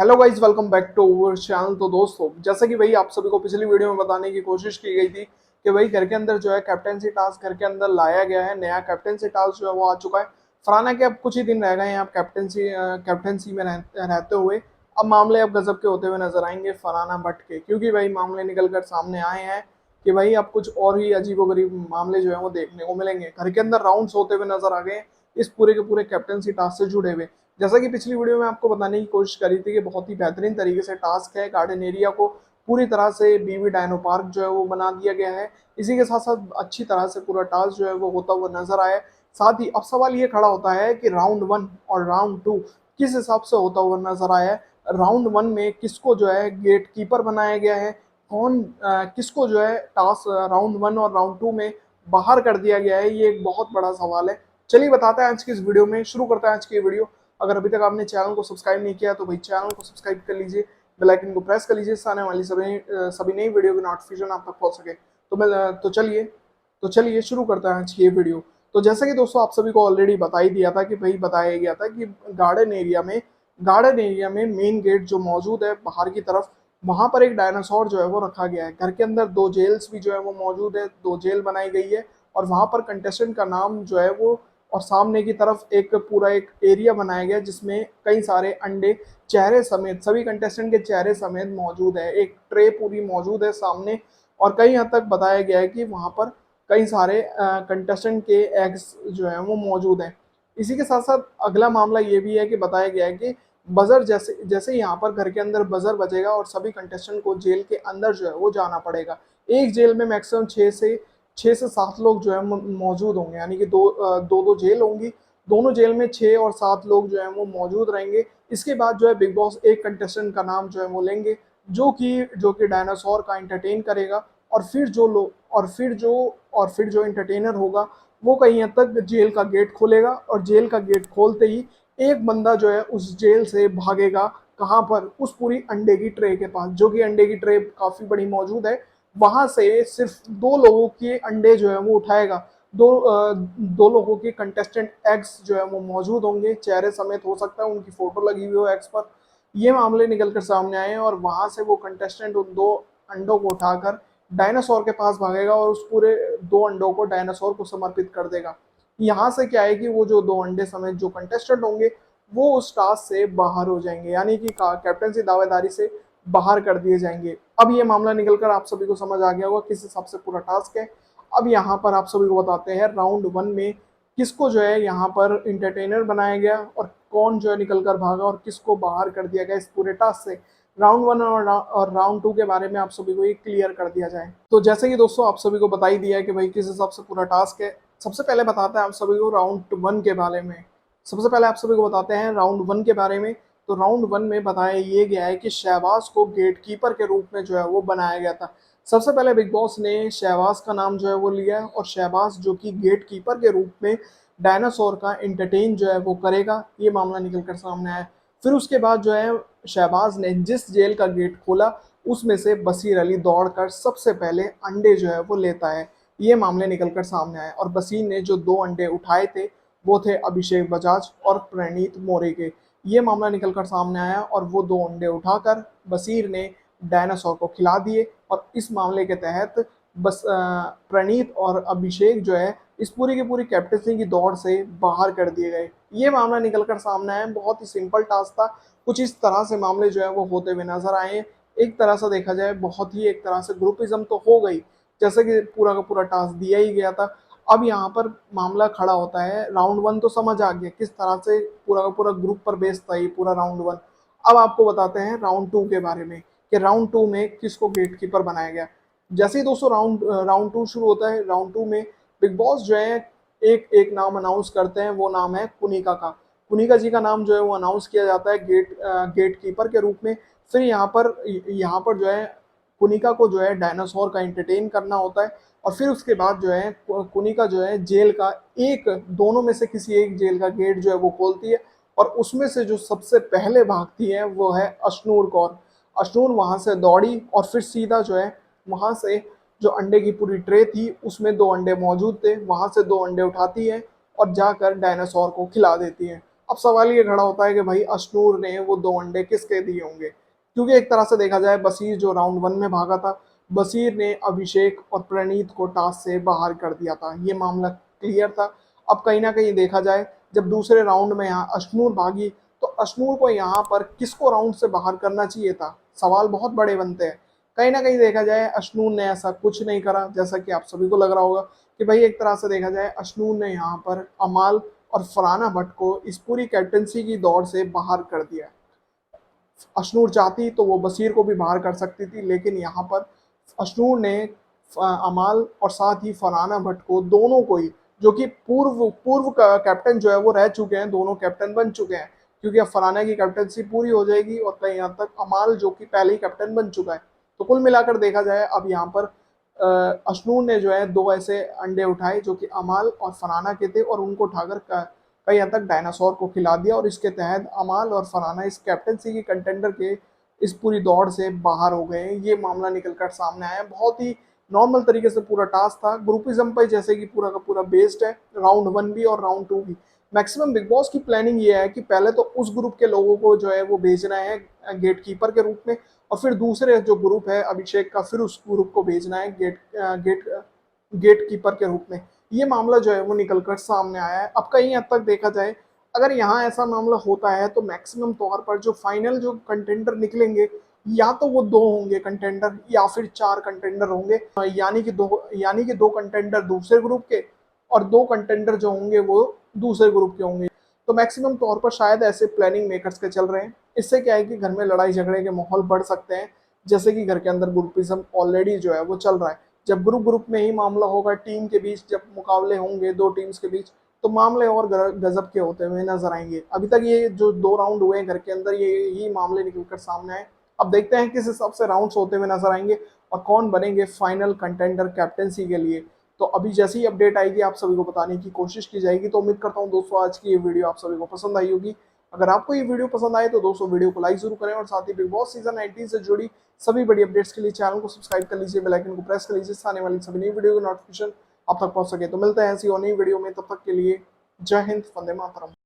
Hello guys, welcome back to our channel. तो दोस्तों, जैसा कि भाई आप सभी को पिछली वीडियो में बताने की कोशिश की गई थी कि भाई घर के अंदर जो है कैप्टेंसी टास्क घर के अंदर लाया गया है। नया कैप्टेंसी टास्क जो है वो आ चुका है। फराना के अब कुछ ही दिन रह गए हैं आप कैप्टेंसी में रहते हुए। अब मामले अब गजब के होते हुए नजर आएंगे फराना भट्ट के, क्योंकि भाई मामले निकल कर सामने आए हैं कि भाई अब कुछ और ही अजीबोगरीब मामले जो है वो देखने को मिलेंगे। घर के अंदर राउंड्स होते हुए नजर आ गए हैं इस पूरे के पूरे कैप्टेंसी टास्क से जुड़े हुए। जैसा कि पिछली वीडियो में आपको बताने की कोशिश करी थी कि बहुत ही बेहतरीन तरीके से टास्क है। गार्डन एरिया को पूरी तरह से बीवी डायनो पार्क जो है वो बना दिया गया है। इसी के साथ साथ अच्छी तरह से पूरा टास्क जो है वो होता हुआ नजर आया। साथ ही अब सवाल ये खड़ा होता है कि राउंड 1 और राउंड 2 किस हिसाब से होता हुआ नजर आया है। राउंड 1 में किसको जो है गेट कीपर बनाया गया है, कौन किसको जो है टास्क राउंड 1 और राउंड 2 में बाहर कर दिया गया है, ये एक बहुत बड़ा सवाल है। चलिए बताते हैं आज की इस वीडियो में। शुरू करते हैं आज की वीडियो। अगर अभी तक आपने चैनल को सब्सक्राइब नहीं किया तो भाई चैनल को सब्सक्राइब कर लीजिए, बेल आइकन को प्रेस कर लीजिए, इससे आने वाली सभी नई वीडियो की नोटिफिकेशन आप तक पहुंच सके। तो चलिए शुरू करते हैं आज की ये वीडियो। तो जैसा कि दोस्तों आप सभी को ऑलरेडी बता ही दिया था कि भाई बताया गया था कि गार्डन एरिया में मेन गेट जो मौजूद है बाहर की तरफ, वहां पर एक डायनासोर जो है वो रखा गया है। घर के अंदर दो जेल्स भी जो है वो मौजूद है, दो जेल बनाई गई है और वहां पर कंटेस्टेंट का नाम जो है वो, और सामने की तरफ एक एरिया बनाया गया जिसमें कई सारे अंडे चेहरे समेत, सभी कंटेस्टेंट के चेहरे समेत मौजूद है। एक ट्रे पूरी मौजूद है सामने, और कई हद तक बताया गया है कि वहां पर कई सारे कंटेस्टेंट के एग्स जो है वो मौजूद है। इसी के साथ साथ अगला मामला ये भी है कि बताया गया है कि बजर जैसे जैसे यहाँ पर घर के अंदर बजर बजेगा और सभी कंटेस्टेंट को जेल के अंदर जो है वो जाना पड़ेगा। एक जेल में मैक्सिमम 6 से 7 लोग जो है मौजूद होंगे, यानी कि दो जेल होंगी। दोनों जेल में 6 और 7 लोग जो है वो मौजूद रहेंगे। इसके बाद जो है बिग बॉस एक कंटेस्टेंट का नाम जो है वो लेंगे, जो कि डायनासोर का एंटरटेन करेगा। और फिर जो लोग और फिर जो एंटरटेनर होगा वो कहीं हद तक जेल का गेट खोलेगा, और जेल का गेट खोलते ही एक बंदा जो है उस जेल से भागेगा। कहाँ पर? उस पूरी अंडे की ट्रे के पास, जो कि अंडे की ट्रे काफी बड़ी मौजूद है। वहां से सिर्फ 2 लोगों के अंडे जो है वो उठाएगा। दो लोगों के कंटेस्टेंट एग्स जो है वो मौजूद होंगे, चेहरे समेत, हो सकता है उनकी फोटो लगी हुई हो एग्स पर। ये मामले निकल कर सामने आए और वहां से वो कंटेस्टेंट उन 2 अंडों को उठाकर डायनासोर के पास भागेगा और उस पूरे 2 अंडों को डायनासोर को समर्पित कर देगा। यहाँ से क्या है कि वो जो 2 अंडे समेत जो कंटेस्टेंट होंगे वो उस टास्क से बाहर हो जाएंगे, यानी कि कैप्टनसी दावेदारी से बाहर कर दिए जाएंगे। अब ये मामला निकलकर आप सभी को समझ आ गया होगा किस हिसाब से पूरा टास्क है। अब यहाँ पर आप सभी को बताते हैं राउंड 1 में किसको जो है यहाँ पर इंटरटेनर बनाया गया और कौन जो है निकल कर भागा और किसको बाहर कर दिया गया इस पूरे टास्क से। राउंड 1 और राउंड 2 के बारे में आप सभी को ये क्लियर कर दिया जाए। तो जैसे कि दोस्तों आप सभी को बता ही दिया है कि भाई किस हिसाब से पूरा टास्क है। सबसे पहले बताते हैं आप सभी को राउंड 1 के बारे में। सबसे पहले आप सभी को बताते हैं राउंड 1 के बारे में। तो राउंड 1 में बताया ये गया है कि शहबाज को गेट कीपर के रूप में जो है वो बनाया गया था। सबसे पहले बिग बॉस ने शहबाज का नाम जो है वो लिया है, और शहबाज जो कि गेट कीपर के रूप में डायनासोर का एंटरटेन जो है वो करेगा। ये मामला निकल कर सामने आया। फिर उसके बाद जो है शहबाज ने जिस जेल का गेट खोला उसमें से बशीर अली दौड़कर सबसे पहले अंडे जो है वो लेता है। ये मामले निकलकर सामने आए, और बशीर ने जो 2 अंडे उठाए थे वो थे अभिषेक बजाज और प्रणीत मोरे के। ये मामला निकलकर सामने आया और वो 2 अंडे उठाकर बशीर ने डायनासोर को खिला दिए, और इस मामले के तहत बस प्रणीत और अभिषेक जो है इस पूरी की पूरी कैप्टनसी की दौड़ से बाहर कर दिए गए। ये मामला निकलकर सामने आया। बहुत ही सिंपल टास्क था। कुछ इस तरह से मामले जो है वो होते हुए नजर आए। एक तरह से देखा जाए बहुत ही एक तरह से ग्रुपिज्म तो हो गई, जैसे कि पूरा का पूरा टास्क दिया ही गया था। अब यहाँ पर मामला खड़ा होता है, राउंड 1 तो समझ आ गया किस तरह से पूरा का पूरा ग्रुप पर बेस्ड था ये पूरा राउंड 1। अब आपको बताते हैं राउंड 2 के बारे में कि राउंड 2 में किसको गेटकीपर बनाया गया। जैसे ही दोस्तों राउंड 2 शुरू होता है, राउंड 2 में बिग बॉस जो है एक एक नाम अनाउंस करते हैं। वो नाम है कुनिका का। कुनिका जी का नाम जो है वो अनाउंस किया जाता है गेट कीपर के रूप में। फिर यहाँ पर जो है कुनिका को जो है डायनासोर का एंटरटेन करना होता है, और फिर उसके बाद जो है कुनिका जो है जेल का एक, दोनों में से किसी एक जेल का गेट जो है वो खोलती है, और उसमें से जो सबसे पहले भागती है वो है अशनूर कौर। अशनूर वहां से दौड़ी और फिर सीधा जो है वहां से जो अंडे की पूरी ट्रे थी उसमें 2 अंडे मौजूद थे, वहां से 2 अंडे उठाती है और जाकर डायनासोर को खिला देती है। अब सवाल ये खड़ा होता है कि भाई अशनूर ने वो 2 अंडे किसके दिए होंगे, क्योंकि एक तरह से देखा जाए बशीर जो राउंड 1 में भागा था, बशीर ने अभिषेक और प्रणीत को टास्क से बाहर कर दिया था, ये मामला क्लियर था। अब कहीं ना कहीं देखा जाए जब दूसरे राउंड में यहाँ अशनूर भागी तो अशनूर को यहाँ पर किसको राउंड से बाहर करना चाहिए था, सवाल बहुत बड़े बनते हैं। कहीं ना कहीं देखा जाए अशनूर ने ऐसा कुछ नहीं करा, जैसा कि आप सभी को लग रहा होगा कि भाई एक तरह से देखा जाए अशनूर ने यहाँ पर अमाल और फरहाना भट्ट को इस पूरी कैप्टनसी की दौड़ से बाहर कर दिया। अशनूर चाहती तो वो बशीर को भी बाहर कर सकती थी, लेकिन यहाँ पर अशनूर ने अमाल और साथ ही फरहाना भट्ट को, दोनों को ही, जो कि पूर्व पूर्व कैप्टन जो है वो रह चुके हैं, दोनों कैप्टन बन चुके हैं, क्योंकि अब फरहाना की कैप्टनसी पूरी हो जाएगी और कहीं हद तक अमाल जो कि पहले ही कैप्टन बन चुका है। तो कुल मिलाकर देखा जाए अब यहाँ पर अशनूर ने जो है 2 ऐसे अंडे उठाए जो कि अमाल और फरहाना के थे और उनको उठाकर कई हद तक डायनासोर को खिला दिया, और इसके तहत अमाल और फरहाना इस कैप्टनसी की कंटेंडर के इस पूरी दौड़ से बाहर हो गए हैं। ये मामला निकलकर सामने आया। बहुत ही नॉर्मल तरीके से पूरा टास्क था, ग्रुपिज्म पर जैसे कि पूरा का पूरा बेस्ड है, राउंड 1 भी और राउंड 2 भी। मैक्सिमम बिग बॉस की प्लानिंग ये है कि पहले तो उस ग्रुप के लोगों को जो है वो भेजना है गेट कीपर के रूप में, और फिर दूसरे जो ग्रुप है अभिषेक का, फिर उस ग्रुप को भेजना है गेट गेट कीपर के रूप में। ये मामला जो है वो निकलकर सामने आया है। अब कहीं हद तक देखा जाए अगर यहाँ ऐसा मामला होता है तो मैक्सिमम तौर पर जो फाइनल जो कंटेंडर निकलेंगे या तो वो 2 होंगे कंटेंडर या फिर 4 कंटेंडर होंगे, यानी कि 2 कंटेंडर दूसरे ग्रुप के और 2 कंटेंडर जो होंगे वो दूसरे ग्रुप के होंगे। तो मैक्सिमम तौर पर शायद ऐसे प्लानिंग मेकर्स के चल रहे हैं। इससे क्या है कि घर में लड़ाई झगड़े के माहौल बढ़ सकते हैं, जैसे कि घर के अंदर ग्रुपिज्म ऑलरेडी जो है वो चल रहा है। जब ग्रुप ग्रुप में ही मामला होगा, टीम के बीच जब मुकाबले होंगे 2 टीम्स के बीच, तो मामले और गजब के होते हुए नजर आएंगे। अभी तक ये जो 2 राउंड हुए हैं घर के अंदर, ये ही मामले निकलकर सामने आए। अब देखते हैं किस हिसाब से राउंड्स होते हुए नजर आएंगे और कौन बनेंगे फाइनल कंटेंडर कैप्टेंसी के लिए। तो अभी जैसी ही अपडेट आएगी आप सभी को बताने की कोशिश की जाएगी। तो उम्मीद करता हूँ दोस्तों आज की ये वीडियो आप सभी को पसंद आई होगी। अगर आपको ये वीडियो पसंद आए तो दोस्तों वीडियो को लाइक जरूर करें और साथ ही बिग बॉस सीजन 19 से जुड़ी सभी बड़ी अपडेट्स के लिए चैनल को सब्सक्राइब कर लीजिए, बेल आइकन को प्रेस कर लीजिए, आने वाली सभी नई वीडियो की नोटिफिकेशन आप तक पहुंच सके। तो मिलते हैं ऐसी और नई वीडियो में, तब तक के लिए जय हिंद, वंदे मातरम।